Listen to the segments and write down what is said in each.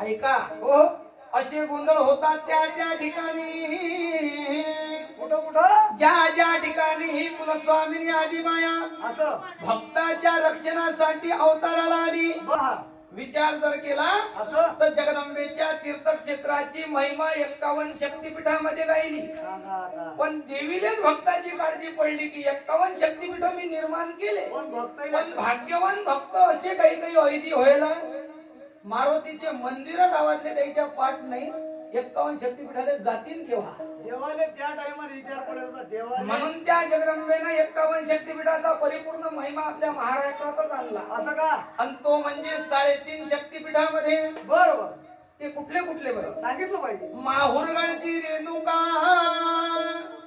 ऐका हो असे गोंधळ होतात त्या त्या ठिकाणी, कुठं कुठं ज्या ठिकाणी ही कुलस्वामिनी आदिमाया असं भक्ताच्या रक्षणासाठी अवताराला आली. पहा विचार जर केला असं तर जगदंबेच्या तीर्थक्षेत्राची महिमा 51 शक्तिपीठामध्ये गायली. सांगा आता पण देवीलेच भक्ताची काळजी पडली की 51 शक्तिपीठ मी निर्माण केले, कोण भक्त पण भाग्यवान भक्त असे काही काही ऐदी व्हायला मारुतीचे मंदिर गावातले त्याच्या पाठ नाही. 51 शक्तिपीठाला जातील केव्हा? देवाले त्या टाइमात विचार पडायचा देवाले म्हणून त्या जगदंबेनं 51 शक्तिपीठाचा परिपूर्ण महिमा आपल्या महाराष्ट्रातच आणला. असं का आणि तो म्हणजे 3.5 शक्तिपीठामध्ये बरोबर ते कुठले कुठले बरं? सांगितलं पाहिजे. माहुरगडची रेणुका,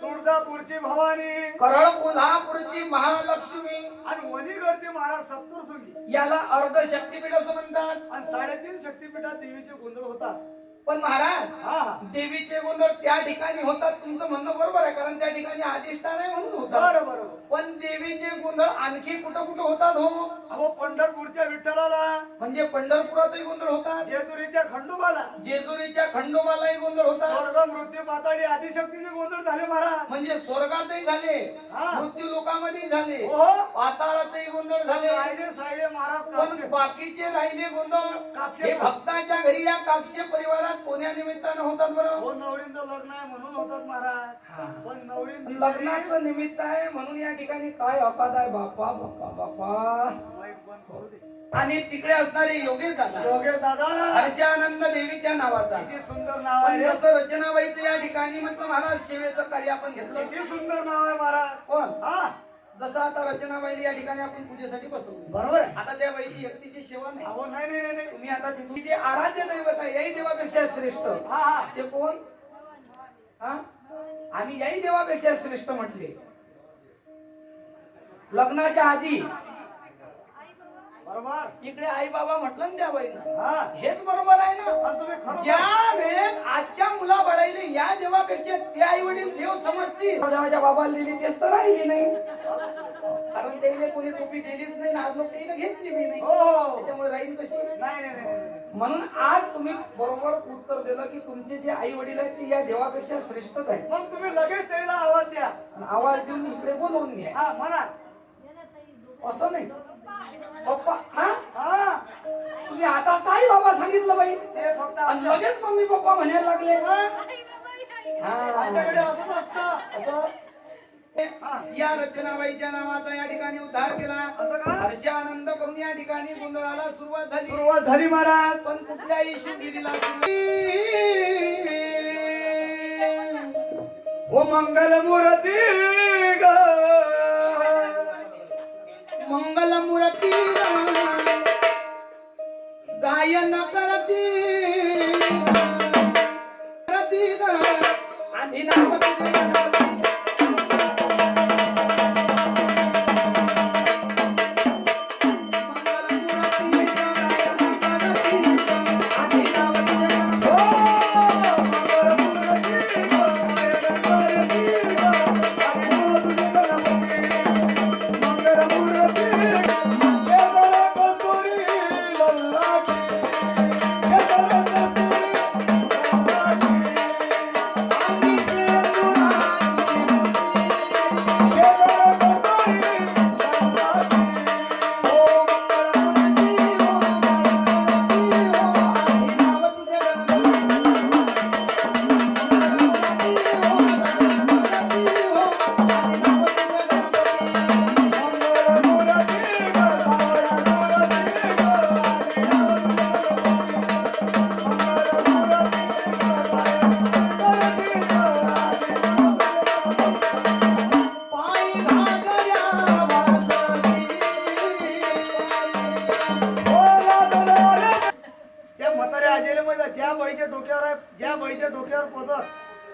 तुळजापूरची भवानी करळ कोल्हापूरची महालक्ष्मी, आणि वणीगडचे महाराज सप्तशृंगी याला अर्ध शक्तिपीठ असं म्हणतात. आणि 3.5 शक्तिपीठात देवीचे गोंधळ होतात. पण महाराज हा देवीचे गोंधळ त्या ठिकाणी होतात, तुमचं म्हणणं बरोबर आहे, कारण त्या ठिकाणी अधिष्ठान आहे म्हणून होतात. बरोबर बरोबर. पण देवीचे गोंधळ आणखी कुठं कुठं होतात हो? अहो पंढरपूरच्या विठ्ठलाला, म्हणजे पंढरपुरातही गोंधळ होतात, जेजुरीच्या खंडोबाला, जेजुरीच्या खंडोबालाही गोंधळ होतात, स्वर्ग मृत्यू पाताळी आदिशक्तीचे गोंधळ झाले महाराज. म्हणजे स्वर्गातही झाले, हा. मृत्यू लोकांमध्येही झाले, ओहो पाताळातही गोंधळ झाले. राहिले साहिले महाराज पण कापसे. बाकीचे राहिले गोंधळ कापसे हे भक्ताच्या घरी या कापसे परिवारात कोण्या निमित्तानं होतात बरं? हो नवरींचं लग्न आहे म्हणून होतात महाराज. पण नवरीन लग्नाचं निमित्त आहे म्हणून या ठिकाणी काय अपाद आहे बापा बापा बापा. माईक बंद करू दे. आणि तिकडे असणारे योगेश दादा, योगेश दादा हर्षानंद देवीच्या नावाचा, किती सुंदर नाव पण आहे. जसं रचनाबाईचं या ठिकाणी म्हटलं महाराज सेवेचं कार्य आपण घेतलं. किती सुंदर नाव आहे महाराज. पण हा जसं आता रचनाबाईला या ठिकाणी आपण पूजेसाठी बसवलं, बरोबर आहे. आता त्या बाईची व्यक्तीची सेवा नाही. अहो नाही नाही नाही तुम्ही आता तिथून जे आराध्य दैवत आहे याही देवापेक्षा श्रेष्ठ, हा हा ते कोण? हा आम्ही याही देवापेक्षा श्रेष्ठ म्हटले. लग्नाच्या आधी बरोबर इकडे आई बाबा म्हटलं ना त्या बाईनं, हा हेच बरोबर आहे ना. आणि तुम्ही खरं ज्या वेळेस आजच्या मुला बळायले या देवापेक्षा ते आई वडील देव समजतील, देवाच्या बाबाला दिली तेच तर राहिली नाही, कारण त्याने कोणी टोपी दिलीच नाही ना, आज लोक त्याने घेतली बी नाही, हो त्याच्यामुळे राहील कशी? नाही नाही नाही म्हणून आज तुम्ही बरोबर उत्तर दिलं की तुमचे जे आई वडील आहेत ते या देवापेक्षा श्रेष्ठच आहे. मग तुम्ही लगेच त्याला आवाज द्या. आणि आवाज देऊन इकडे बोलवून घ्या, हा म्हणा असं नाही. पप्पा हा हा तुम्ही आता काय बाबा सांगितलं बाई, ते फक्त आणि लगेच मम्मी पप्पा म्हणायला लागले. आमच्याकडे असंच असतं. असं या रचनाबाईच्या नावाचा या ठिकाणी उद्धार केला. असं का हर्षानंद करून या ठिकाणी गोंधळाला सुरुवात झाली. सुरुवात झाली महाराज. पण कुठल्याही शुभविधीला ओ मंगल मूर्ती ग मंगल मूर्ती गायन करती आधी नाव तुझे गणपती.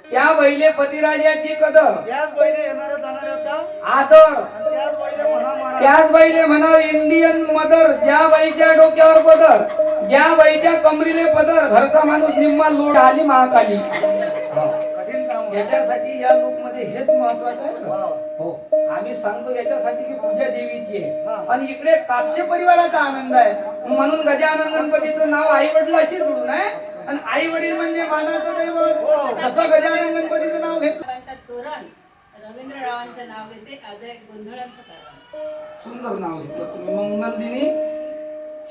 त्या बैले पतिराजाची कदर, त्याच बैले येणाऱ्या जाणाऱ्याचा आदर, आणि त्याच बैले म्हणा महाराज. त्याच बाईले म्हणाव इंडियन मदर. ज्या बाईच्या डोक्यावर पदर, ज्या बाईच्या कमरीले पदर, घरचा माणूस निम्मा लोड आली महाकाली. कठीण काम. याच्यासाठी या लोक मध्ये हेच महत्वाचं आहे. वाव. हो आम्ही सांगतो याच्यासाठी की पूजा देवीची हा. आहे आणि इकडे कापसे परिवाराचा आनंद आहे म्हणून गजानन गणपतीचं नाव आई वडिलाशी जोडून आहे आणि आई वडील म्हणजे मानाचं दैवत. जसं गजानन गणपतीचं नाव घेतलं तोरण रवींद्ररावांचं नाव घेते अजय गोंधळांचं कारण सुंदर नाव घेतलं तुम्ही. मंगलदिनी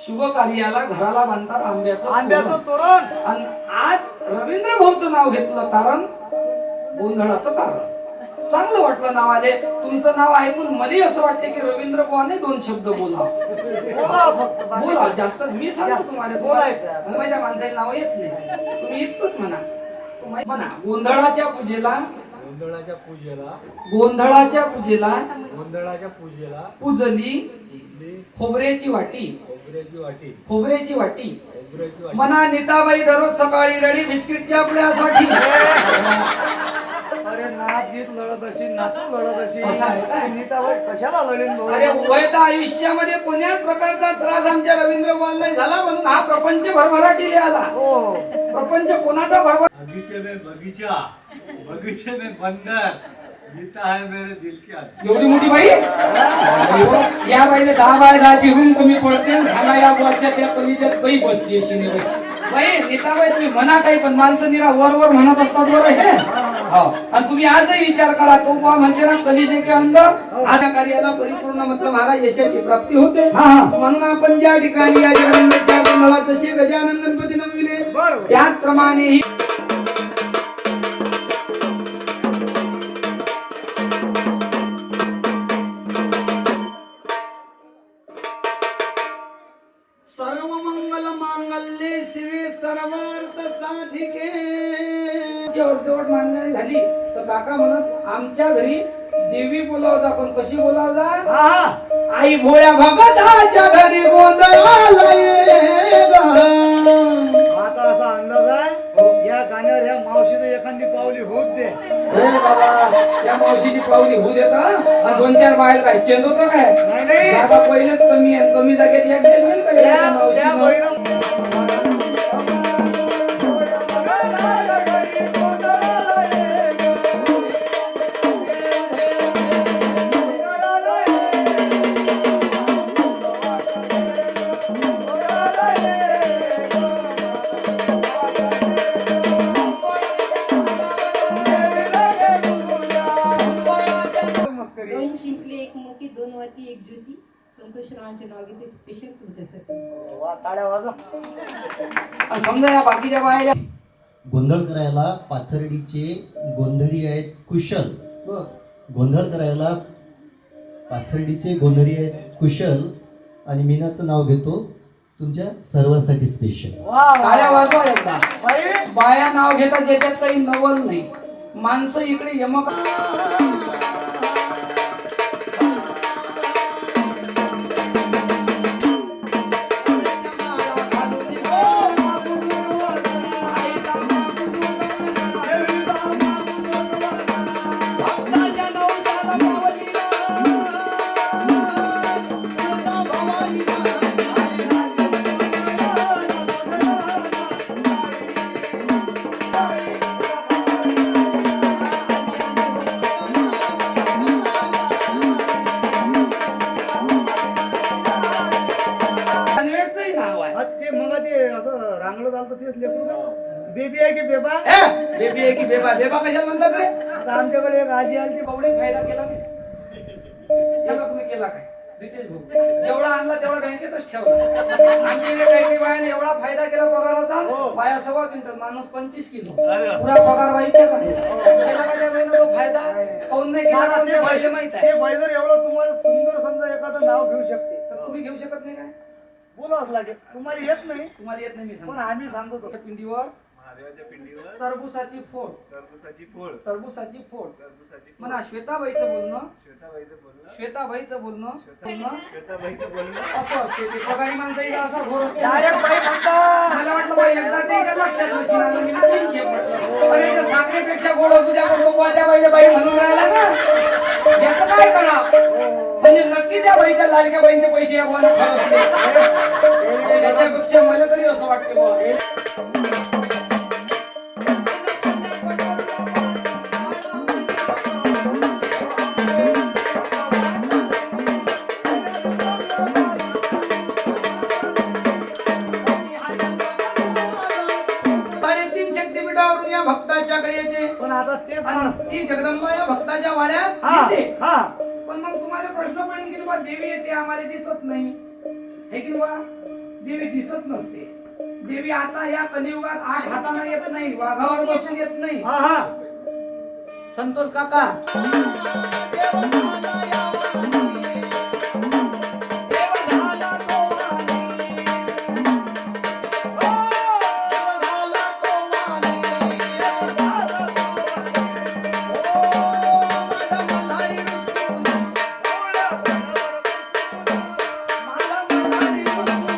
शुभ कार्याला घराला बांधतात आंब्याचं तोरण. तोरण. आणि आज रवींद्र भाऊचं नाव घेतलं कारण गोंधळाचं कारण. चांगलं वाटलं नावाले. तुमचं नाव ऐकून मला असं वाटते की रवींद्र भाऊने 2 शब्द बोला. बोला फक्त बाकी बोला जास्त नाही. मी सांगतो जास्त तुम्हाला बोलायचं. मला माझ्या माणसाला नाव येत नाही. तुम्ही इतकंच म्हणा. म्हणा गोंधळाच्या पूजेला गोंधळाच्या पूजेला गोंधळाच्या पूजेला गोंधळाच्या पूजेला पूजली आपली खोबऱ्याची वाटी खोबऱ्याची वाटी खोबऱ्याची वाटी खोबऱ्याची वाटी मना नीताबाई दररोज सकाळी रडी बिस्किटच्या पुड्यासाठी. अरे नात गीत लढत अशी नातू लढत अशी असं आहे का? ती नीताबाई कशाला लढेल अरे उभयता आयुष्यामध्ये कोण्याच प्रकारचा त्रास आमच्या रवींद्र बुवांना नाही झाला म्हणून हा प्रपंच भरभराटीले आला. हो प्रपंच कोणाचा भरभर बगीचे में बगीचा बगीचे में बंदर गीता है मेरे दिल की आत्मा. एवढी मोठी बाई या बाईने 10 बाय 10ची रूम कमी पडते सांगा या बुवाच्या त्या कलीच्यात काही बसली अशी नाही बाई. नीताबाई तुम्ही म्हणा काही पण माणसं निरा वर म्हणत असतात बरं हे. हो आणि तुम्ही आजही विचार करा तो बुवा म्हणते ना कलीजे के अंदर आज कार्याला परिपूर्ण मतलब महाराज यशाची प्राप्ती होते. म्हणून आपण ज्या ठिकाणी या जगदंबेच्या गोंधळात जसे गजानन गणपती नमविले बरोबर. त्याचप्रमाणे ही सर्व मंगल मांगल्ये शिवे सर्वार्थ साधिके. अर्धवट मांडणी झाली तर काका म्हणत आमच्या घरी देवी बोलावता पण कशी बोलावता. हा आई भोळ्या भगताच्या घरी गोंधळाला ये ग. आता असा अंदाज आहे या गाण्यावर ह्या मावशीने एखादी पावली होत दे. हे बाबा या मावशीची पावली होऊ देता आणि 2-4 बाहेर काय चेंद होतं काय. नाही नाही जागा पहिलेच कमी आहे कमी जागेत ऍडजस्टमेंट त्या- त्या मावशीनं. बहिणं- दोन शिंपले एक मोती 2 वती 1 ज्योती संतोषरावांचे नाव घेते स्पेशल तुमच्यासाठी. वा, टाळ्या वाजवा. आणि समजा या बाकीच्या बाहेर गोंधळ करायला पाथर्डीचे गोंधळी आहेत कुशल. गोंधळ करायला पाथर्डीचे गोंधळी आहेत कुशल आणि मीनाचं नाव घेतो तुमच्या सर्वांसाठी स्पेशल. वा, वा. टाळ्या वाजवा एकदा. बाई, बाया नाव घेतात याच्यात काही नवल नाही. माणसं इकडे यमक नाव आहे. आज ते मग ते असं रांगलं झालं तर तेच लेकरू ना. बेबी आहे की बेबा. बेबी आहे की बेबा. बेबा कशाला म्हणतात रे. आता आमच्याकडे एक आजी आली ती कवडे फायदा केला नाही. सांगा तुम्ही केला काय. रितेश भाऊ जेवढा आणला तेवढा बँकेतच ठेवला. आमच्या इकडे काही बायाने एवढा फायदा केला पगाराचा. बाया 1.25 क्विंटल माणूस 25 किलो पुरा पगार बाईच्याच आहे. केला का त्या बाईनं तो फायदा काऊन नाही केला मला तुमच्या बाईला माहित आहे. ते बाई जर एवढं तुम्हाला सुंदर समजा एखादं नाव घेऊ शकते तर तुम्ही घेऊ शकत नाही काय. बोलावंच लागेल. तुम्हाला येत नाही तुम्हाला येत नाही मी पण सांगतो. आम्ही सांगतो त्याच्या पिंडीवर महादेवाच्या पिंडीवर टरबुसाची फोड टरबुसाची फोड टरबुसाची फोड टरबुसाची फोड. म्हणा श्वेताबाईचं बोलणं श्वेताबाईचं बोलणं श्वेताबाईचं बोलणं श्वेताबाईचं बोलणं असं असते ते पगारी माणसाईचा असा घोर असते. डायरेक्ट बाई म्हणतात. मला वाटलं बाई एकदा ते इकडे लक्षात नसेल आलं. मी तीन घे म्हटलं. अरे ते साखरेपेक्षा गोड असू द्या पण तो त्या बाईला बाई म्हणून राहिला ना. याचं काय करा म्हणजे नक्की त्या बाईच्या लाडक्या बाईंचे पैसे या बुवाने खरचले. त्याच्यापेक्षा मला तरी असं वाटतं बुवा. पण आता तेच आणि म्हणा. ती जगदंबा या भक्ताच्या वाड्यात हा येते. हा पण मग तुम्हाला प्रश्न पडेल की बा देवी येते आम्हाला दिसत नाही हे की बा देवी दिसत नसते. देवी आता या कलियुगात 8 हाताने येत नाही, वाघावर बसून येत नाही. हा हा संतोष काका देव झाला या वाणी, देव झाला तो वाणी, देव झाला तो वाणी, ओ माझा मल्हारी रुसून, मला मल्हारी रुसून,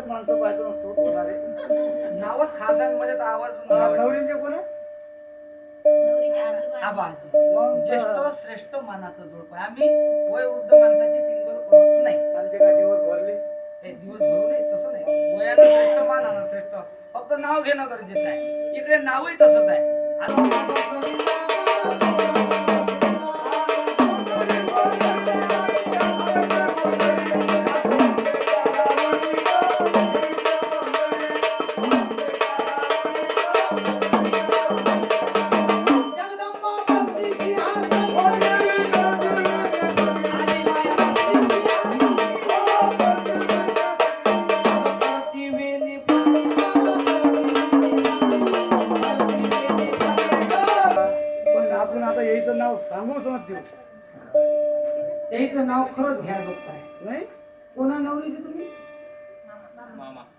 माणसं पाहिजे ना सूट होणार आहे. नावच खास आहे म्हणजे तर आवर्जून नाव आहे. नवरींचे कोण आहे? आबाजी ज्येष्ठ श्रेष्ठ मानाचं जोड आहे. आम्ही वयोवृद्ध माणसाची पिंगल करत नाही. आमच्या गाठीवर भरले. ते दिवस भरू नये तसं नाही. वयानं श्रेष्ठ मानानं श्रेष्ठ, फक्त नाव घेणं गरजेचं आहे. इकडे नावही तसंच आहे. जगदंबा बसली सिंहासनी, आली माया बसली सिंहासनी, वेली पण आपण आता याचं नाव सांगूच न देऊ त्याचं नाव खरंच घ्या बघताय. नाही. कोणा नवरीचे तुम्ही?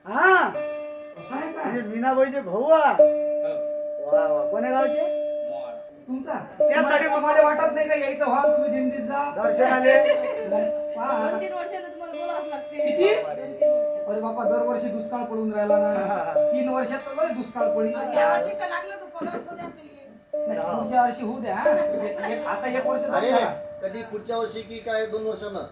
हा असं आहे का? म्हणजे मीनाबाईचे भाऊ आ. वा वा कोण्या गावचे? तुमचा त्यासाठी मला वाटत नाही का यायचं व्हाल तुम्ही दिंडीत जा. दर्शनाले पहा. 2-3 वर्षाला तुम्हाला बोलावंच लागते. किती? 2-3 वर्ष. अरे बापा दरवर्षी दुष्काळ पडून राहिला ना. 3 वर्षात तर लय दुष्काळ पडली. या वर्षी तर लागलं तर पगार तो द्या आपल्याला. नाही, पुढच्या वर्षी होऊ द्या हा. आता 1 वर्ष अरे झालं. कधी पुढच्या वर्षी की काय 2 वर्षानं